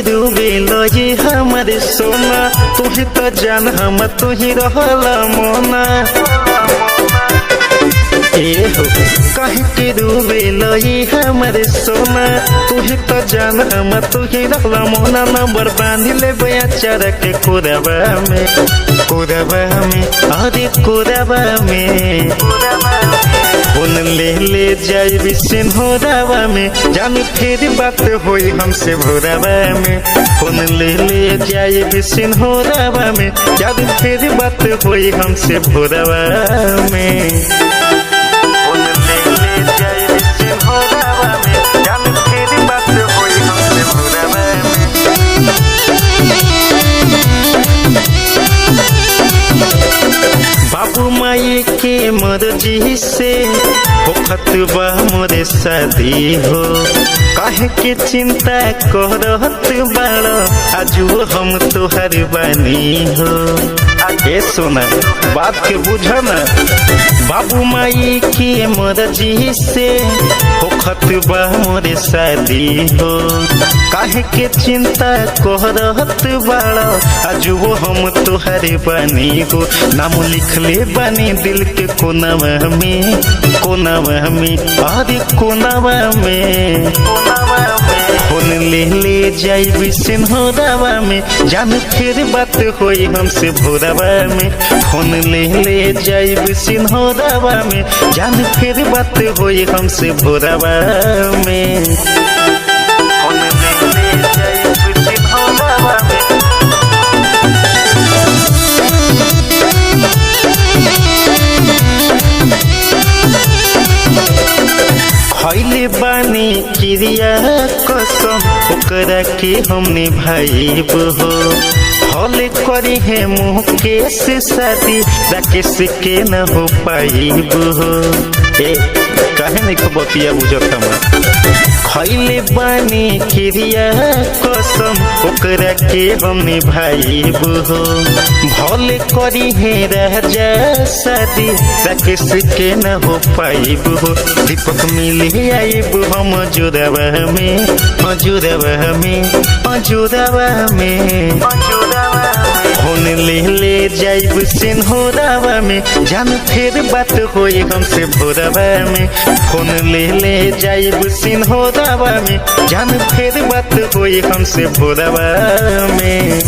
डूबे लगे हमारे सोना, तू ही तो जान हम तू ही रहला मोना। ए हो कहीं के डूबे लगे हमारे सोना, तू ही तो जान हम तू ही रहला मोना। नंबर बांध ले बेचारा के कोरबा में, कोरबा में अरे कोरबा में। फोन ले जाई बिसिन होरावा में, जान फिर बात होई हमसे भोरावा में। फोन ले जाई बिसिन होरावा में, जान फिर बात होई हमसे भोरावा में। फोन ले जाई बिसिन होरावा में, जान फिर बात होई हमसे भोरावा में। बाबू माई के मर्जी से होखत बा मोरे शादी हो, काहे के चिंता करत बाड़ आजू हम तोहर बानी हो। ए सोना बात के बुझ ना, बाबू माई की मर्जी से होखत बा मोरे शादी हो, काहे के चिंता करत बाड़ आजू हम तोहर बानी हो। नाम लिखले बानी दिल के कोनावा में, कोनावा में अरे कोनावा में। फोन ले जाई बिसिन होरावा में, जान फिर बात होई हमसे भोरावा में। फोन ले जाई बिसिन होरावा में, जान फिर बात होई हमसे भोरावा में। फोन ले जाई बिसिन होरावा में। खैले बानी क्रिया कसम ओकरा के हमने भाई हो, हले करी है मुकेश शादी राकेश के न हो पाई हो। ए काहे नहीं खबतिया बुझत हम। खैले बानी क्रिया कसम ओकरा के हमने भाई हो, भले करी है राजा शादी राकेश के न हो पाई हो। दीपक मिले आईब हम जुड़ावा में, जुड़ावा में, जुड़ावा में। फोन ले जाइब सिन होरावा में, जान फिर बात होई हमसे भोरावा में। फोन ले जाइब सिन होरावा में, जान फिर बात होई हमसे भोरावा में।